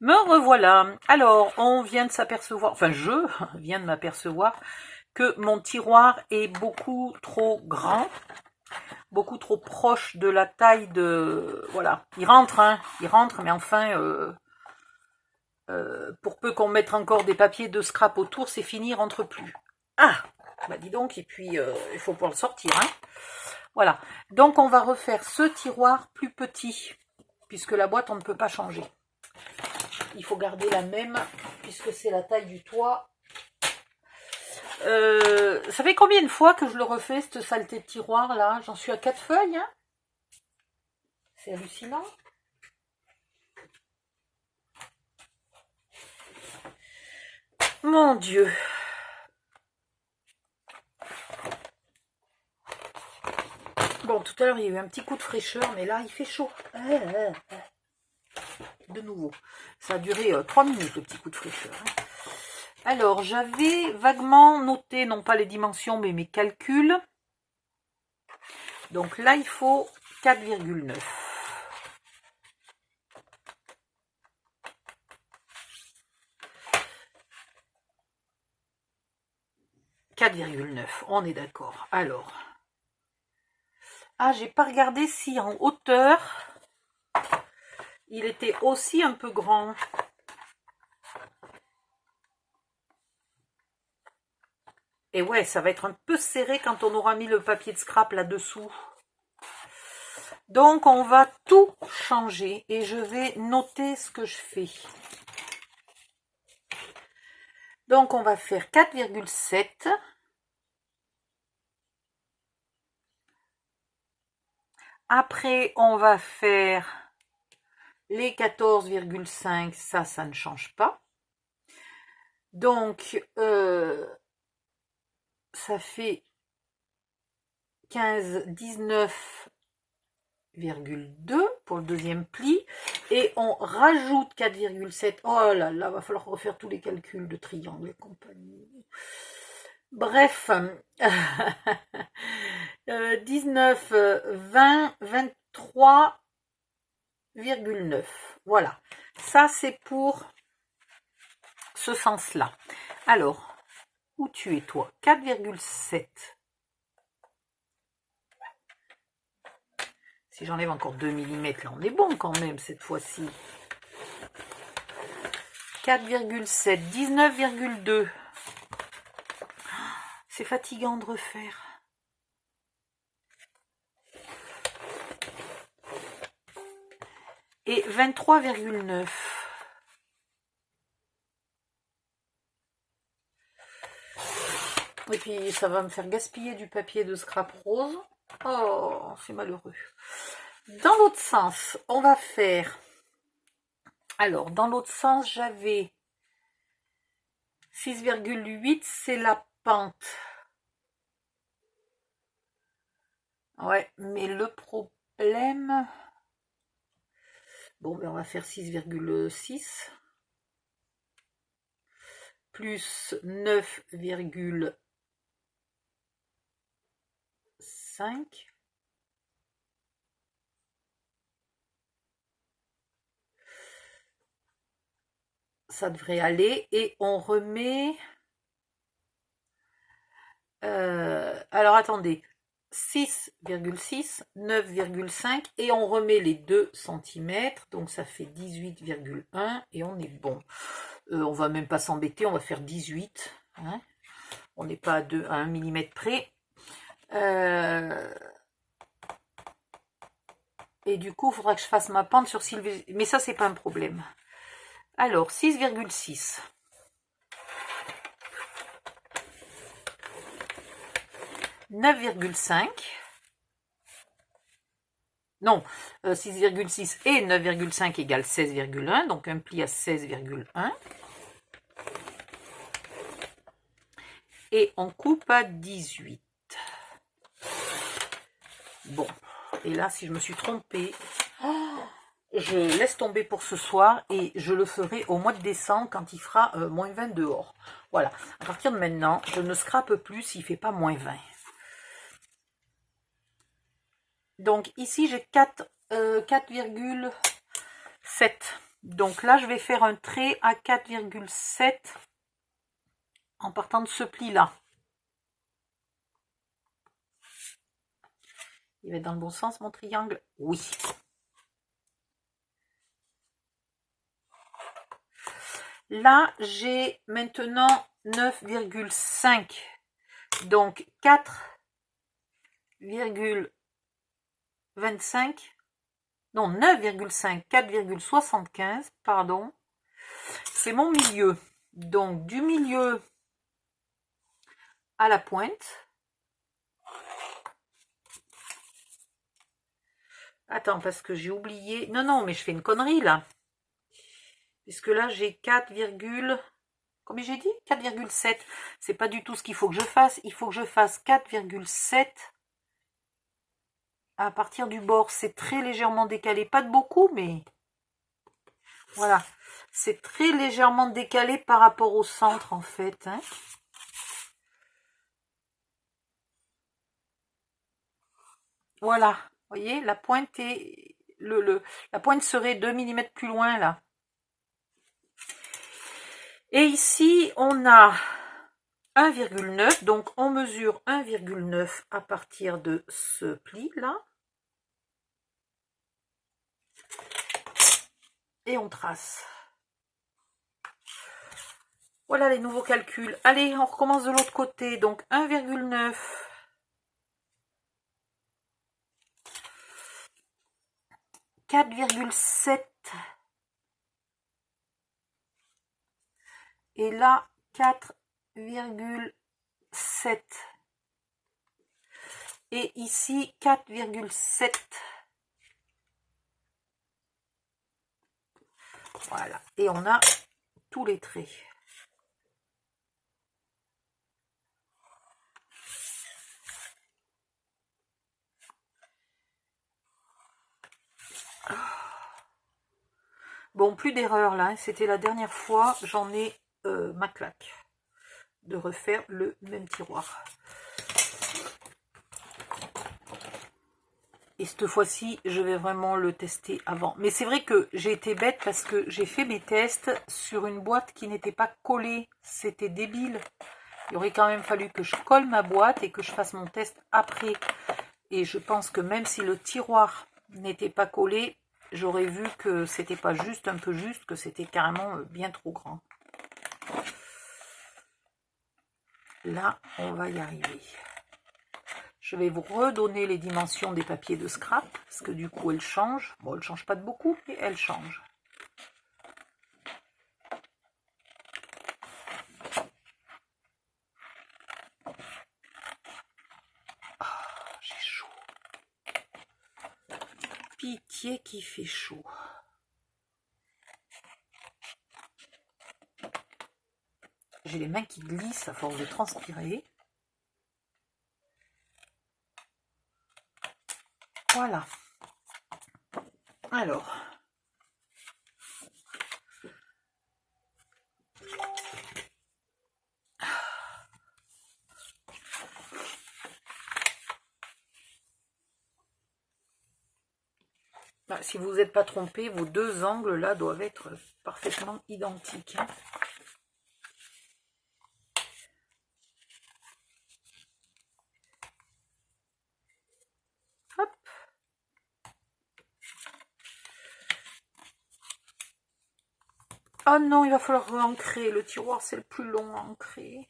Me revoilà. Alors, on vient de s'apercevoir, enfin je viens de m'apercevoir que mon tiroir est beaucoup trop grand, beaucoup trop proche de la taille de... Voilà, il rentre, mais enfin, pour peu qu'on mette encore des papiers de scrap autour, c'est fini, il rentre plus. Ah, bah dis donc, et puis il faut pouvoir le sortir, hein. Voilà, donc on va refaire ce tiroir plus petit, puisque la boîte, on ne peut pas changer. Il faut garder la même, puisque c'est la taille du toit. Ça fait combien de fois que je le refais, cette saleté de tiroir là? J'en suis à 4 feuilles, hein. C'est hallucinant. Mon Dieu. Bon, tout à l'heure, il y a eu un petit coup de fraîcheur, mais là, il fait chaud. De nouveau. Ça a duré 3 minutes, le petit coup de fraîcheur. Hein. Alors, j'avais vaguement noté, non pas les dimensions, mais mes calculs. Donc là, il faut 4,9. On est d'accord. Alors, j'ai pas regardé si en hauteur, il était aussi un peu grand. Et ouais, ça va être un peu serré quand on aura mis le papier de scrap là-dessous. Donc, on va tout changer et je vais noter ce que je fais. Donc, on va faire 4,7. Après, on va faire les 14,5. Ça ne change pas. Donc, ça fait 15, 19,2 pour le deuxième pli. Et on rajoute 4,7. Oh là là, va falloir refaire tous les calculs de triangle et compagnie. Bref, 19, 20, 23,9. Voilà, ça c'est pour ce sens-là. Alors, où tu es toi? 4,7. Si j'enlève encore 2 mm, là on est bon quand même cette fois-ci. 4,7, 19,2. C'est fatigant de refaire. Et 23,9. Et puis ça va me faire gaspiller du papier de scrap rose. Oh, c'est malheureux. Dans l'autre sens, on va faire... Alors, dans l'autre sens, j'avais 6,8, c'est la pente. Ouais, mais le problème... Bon, ben on va faire 6,6. Plus 9,5. Ça devrait aller. Et on remet... alors, attendez. 6,6, 9,5 et on remet les 2 cm, donc ça fait 18,1 et on est bon. On va même pas s'embêter, on va faire 18. Hein, on n'est pas à 1 mm près. Et du coup, il faudra que je fasse ma pente sur Sylvie. Mais ça, c'est pas un problème. Alors, 6,6. 9,5. Non, 6,6 et 9,5 égale 16,1. Donc, un pli à 16,1. Et on coupe à 18. Bon, et là, si je me suis trompée, je laisse tomber pour ce soir et je le ferai au mois de décembre quand il fera moins 20 dehors. Voilà, à partir de maintenant, je ne scrape plus s'il ne fait pas moins 20. Donc ici, j'ai 4,7. Donc là, je vais faire un trait à 4,7 en partant de ce pli-là. Il va être dans le bon sens, mon triangle? Oui. Là, j'ai maintenant 9,5. Donc 4,25. Non, 9,5. 4,75, pardon. C'est mon milieu. Donc du milieu à la pointe. Attends, parce que j'ai oublié. Non, non, mais je fais une connerie là. Puisque là, j'ai 4, combien j'ai dit? 4,7. C'est pas du tout ce qu'il faut que je fasse. Il faut que je fasse 4,7 à partir du bord. C'est très légèrement décalé. Pas de beaucoup, mais voilà. C'est très légèrement décalé par rapport au centre, en fait. Hein. Voilà. Vous voyez, la pointe est... la pointe serait 2 mm plus loin, là. Et ici, on a 1,9, donc on mesure 1,9 à partir de ce pli-là. Et on trace. Voilà les nouveaux calculs. Allez, on recommence de l'autre côté. Donc 1,9. 4,7. Et là, 4,7. Et ici, 4,7. Voilà. Et on a tous les traits. Bon, plus d'erreur là. C'était la dernière fois. J'en ai ma claque de refaire le même tiroir. Et cette fois-ci, je vais vraiment le tester avant. Mais c'est vrai que j'ai été bête parce que j'ai fait mes tests sur une boîte qui n'était pas collée. C'était débile. Il aurait quand même fallu que je colle ma boîte et que je fasse mon test après. Et je pense que même si le tiroir n'était pas collé, j'aurais vu que c'était pas juste un peu juste, que c'était carrément bien trop grand. Là, on va y arriver. Je vais vous redonner les dimensions des papiers de scrap, parce que du coup, elles changent. Bon, elles ne changent pas de beaucoup, mais elles changent. Oh, j'ai chaud. Pitié qui fait chaud. J'ai les mains qui glissent à force de transpirer. Voilà. Alors. Si vous n'êtes pas trompé, vos deux angles là doivent être parfaitement identiques. Hein. Hop. Oh non, il va falloir re-ancrer. Le tiroir, c'est le plus long à ancrer.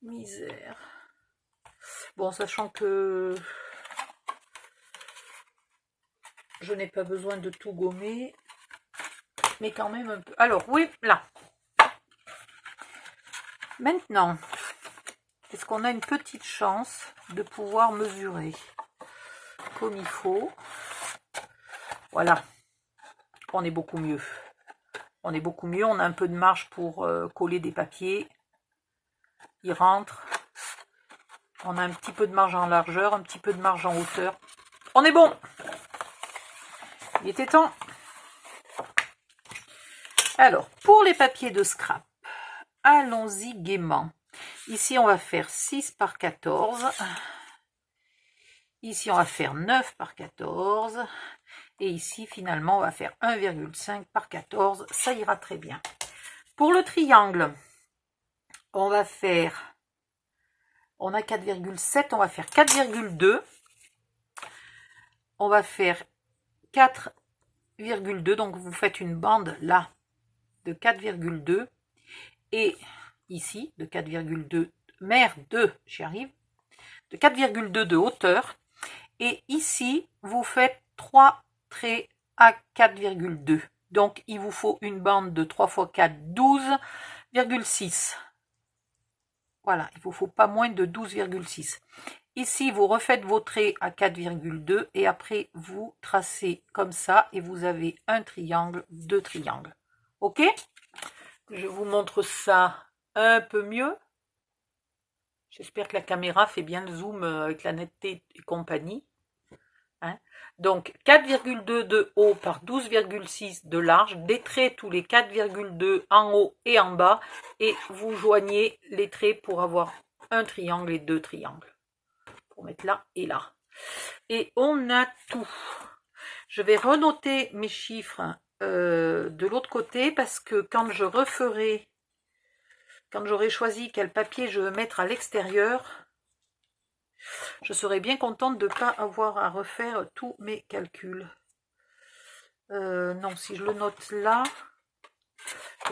Misère. Bon, sachant que je n'ai pas besoin de tout gommer, mais quand même un peu. Alors, oui, là. Maintenant, est-ce qu'on a une petite chance de pouvoir mesurer comme il faut? Voilà. On est beaucoup mieux. On est beaucoup mieux. On a un peu de marge pour coller des papiers. Il rentre. On a un petit peu de marge en largeur, un petit peu de marge en hauteur. On est bon. Il était temps. Alors, pour les papiers de scrap, allons-y gaiement. Ici, on va faire 6 par 14. Ici, on va faire 9 par 14. Et ici, finalement, on va faire 1,5 par 14. Ça ira très bien. Pour le triangle, on va faire... On a 4,7, on va faire 4,2. On va faire 4,2. Donc, vous faites une bande là de 4,2. Et ici, de 4,2, merde, j'y arrive, de 4,2 de hauteur. Et ici, vous faites 3 traits à 4,2. Donc, il vous faut une bande de 3 x 4, 12,6. Voilà, il ne vous faut pas moins de 12,6. Ici, vous refaites vos traits à 4,2 et après, vous tracez comme ça et vous avez un triangle, deux triangles. Ok? Je vous montre ça un peu mieux. J'espère que la caméra fait bien le zoom avec la netteté et compagnie. Hein? Donc 4,2 de haut par 12,6 de large, des traits tous les 4,2 en haut et en bas, et vous joignez les traits pour avoir un triangle et deux triangles. Pour mettre là et là. Et on a tout. Je vais renoter mes chiffres de l'autre côté parce que quand je referai, quand j'aurai choisi quel papier je veux mettre à l'extérieur, je serais bien contente de ne pas avoir à refaire tous mes calculs. Non, si je le note là,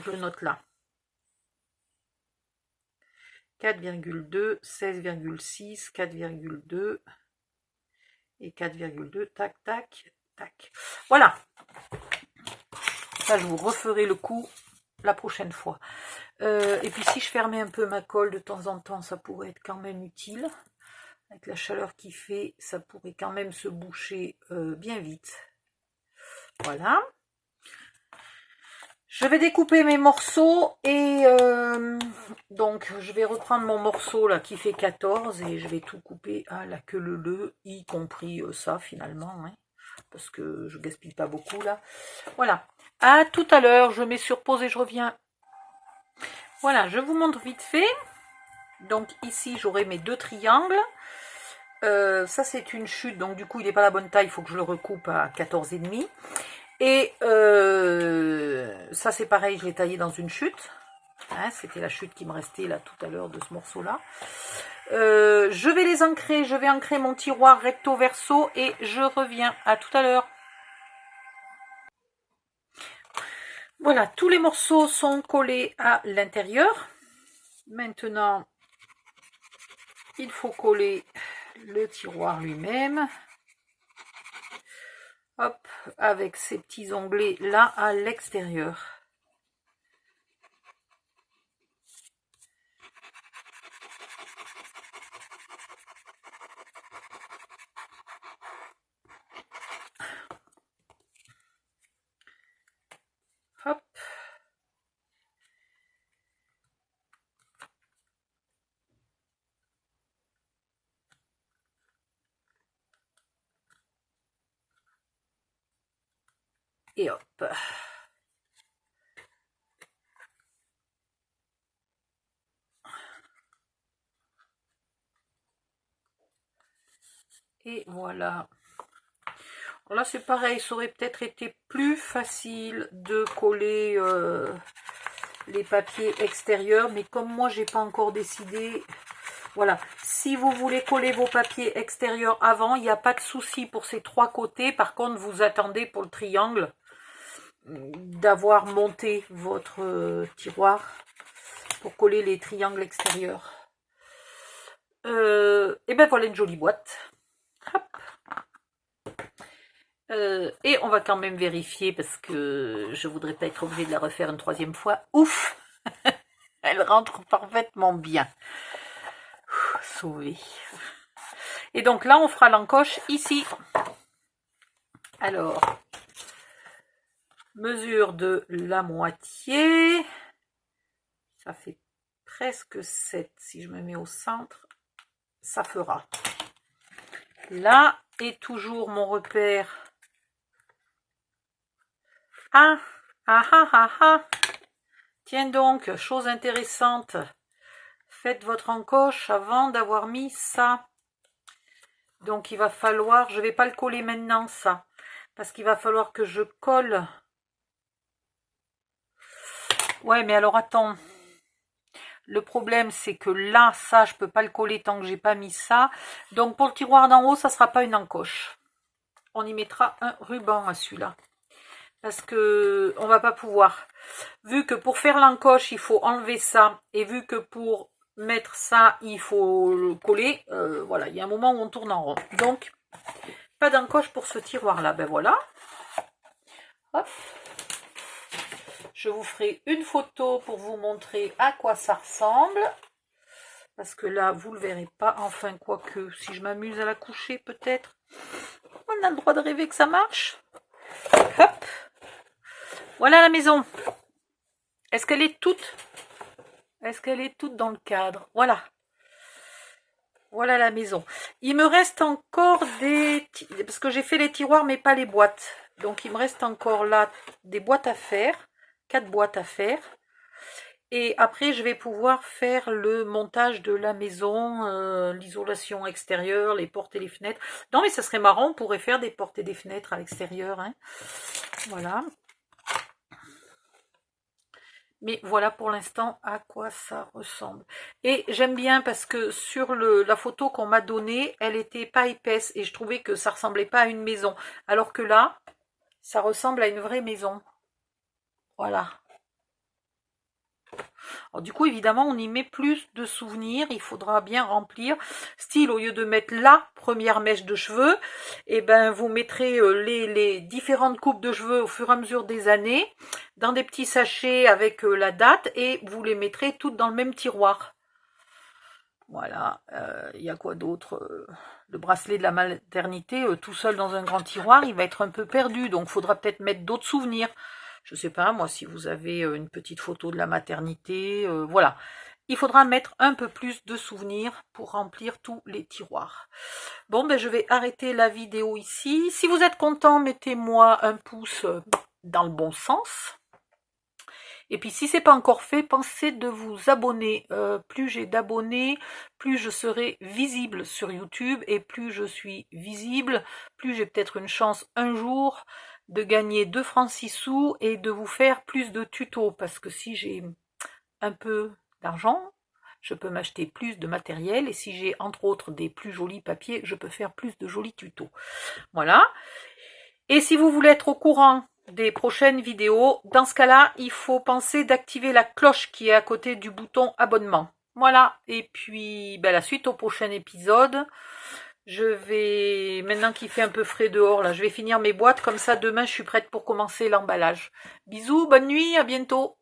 je le note là. 4,2, 16,6, 4,2 et 4,2, tac, tac, tac. Voilà. Ça, je vous referai le coup la prochaine fois. Et puis, si je fermais un peu ma colle de temps en temps, ça pourrait être quand même utile. Avec la chaleur qu'il fait, ça pourrait quand même se boucher bien vite. Voilà. Je vais découper mes morceaux et donc je vais reprendre mon morceau là qui fait 14 et je vais tout couper à la queue leu, y compris ça finalement, hein, parce que je gaspille pas beaucoup là. Voilà. À tout à l'heure, je mets sur pause et je reviens. Voilà, je vous montre vite fait. Donc ici, j'aurai mes deux triangles. Ça, c'est une chute, donc du coup, il n'est pas la bonne taille, il faut que je le recoupe à 14,5. Et ça, c'est pareil, je l'ai taillé dans une chute. Hein, c'était la chute qui me restait là tout à l'heure de ce morceau-là. Je vais les ancrer, je vais ancrer mon tiroir recto verso et je reviens. À tout à l'heure. Voilà, tous les morceaux sont collés à l'intérieur. Maintenant, il faut coller le tiroir lui-même. Hop, avec ces petits onglets là à l'extérieur. Hop. Et hop. Et voilà. Alors là, c'est pareil, ça aurait peut-être été plus facile de coller les papiers extérieurs, mais comme moi, j'ai pas encore décidé. Voilà, si vous voulez coller vos papiers extérieurs avant, il n'y a pas de souci pour ces trois côtés. Par contre, vous attendez pour le triangle d'avoir monté votre tiroir pour coller les triangles extérieurs. Et ben voilà une jolie boîte. Hop. Et on va quand même vérifier parce que je voudrais pas être obligée de la refaire une troisième fois. Ouf. Elle rentre parfaitement bien. Sauvée. Et donc là, on fera l'encoche ici. Alors, mesure de la moitié. Ça fait presque 7. Si je me mets au centre, ça fera. Là est toujours mon repère. Ah, ah, ah, ah, ah. Tiens donc, chose intéressante. Faites votre encoche avant d'avoir mis ça. Donc, il va falloir, je ne vais pas le coller maintenant, ça. Parce qu'il va falloir que je colle. Ouais, mais alors attends. Le problème, c'est que là, ça, je peux pas le coller tant que j'ai pas mis ça. Donc, pour le tiroir d'en haut, ça sera pas une encoche. On y mettra un ruban à celui-là. Parce que on va pas pouvoir. Vu que pour faire l'encoche, il faut enlever ça. Et vu que pour mettre ça, il faut le coller. Voilà, il y a un moment où on tourne en rond. Donc, pas d'encoche pour ce tiroir-là. Ben voilà. Hop. Je vous ferai une photo pour vous montrer à quoi ça ressemble. Parce que là, vous ne le verrez pas. Enfin, quoique, si je m'amuse à la coucher, peut-être. On a le droit de rêver que ça marche. Hop. Voilà la maison. Est-ce qu'elle est toute? Est-ce qu'elle est toute dans le cadre? Voilà. Voilà la maison. Il me reste encore des... Parce que j'ai fait les tiroirs, mais pas les boîtes. Donc, il me reste encore là des boîtes à faire. 4 boîtes à faire. Et après, je vais pouvoir faire le montage de la maison, l'isolation extérieure, les portes et les fenêtres. Non, mais ça serait marrant, on pourrait faire des portes et des fenêtres à l'extérieur. Hein. Voilà. Mais voilà pour l'instant à quoi ça ressemble. Et j'aime bien parce que sur la photo qu'on m'a donnée, elle était pas épaisse. Et je trouvais que ça ressemblait pas à une maison. Alors que là, ça ressemble à une vraie maison. Voilà. Alors, du coup, évidemment, on y met plus de souvenirs. Il faudra bien remplir. Style, au lieu de mettre la première mèche de cheveux, eh ben, vous mettrez les différentes coupes de cheveux au fur et à mesure des années dans des petits sachets avec la date et vous les mettrez toutes dans le même tiroir. Voilà. Il y a quoi d'autre? Le bracelet de la maternité, tout seul dans un grand tiroir, il va être un peu perdu. Donc, il faudra peut-être mettre d'autres souvenirs. Je sais pas, moi, si vous avez une petite photo de la maternité, voilà. Il faudra mettre un peu plus de souvenirs pour remplir tous les tiroirs. Bon, ben je vais arrêter la vidéo ici. Si vous êtes content, mettez-moi un pouce dans le bon sens. Et puis, si ce n'est pas encore fait, pensez de vous abonner. Plus j'ai d'abonnés, plus je serai visible sur YouTube. Et plus je suis visible, plus j'ai peut-être une chance un jour de gagner 2 francs 6 sous et de vous faire plus de tutos. Parce que si j'ai un peu d'argent, je peux m'acheter plus de matériel. Et si j'ai entre autres des plus jolis papiers, je peux faire plus de jolis tutos. Voilà. Et si vous voulez être au courant des prochaines vidéos, dans ce cas-là, il faut penser d'activer la cloche qui est à côté du bouton abonnement. Voilà. Et puis, ben, la suite au prochain épisode. Je vais, maintenant qu'il fait un peu frais dehors, là, je vais finir mes boîtes, comme ça demain je suis prête pour commencer l'emballage. Bisous, bonne nuit, à bientôt.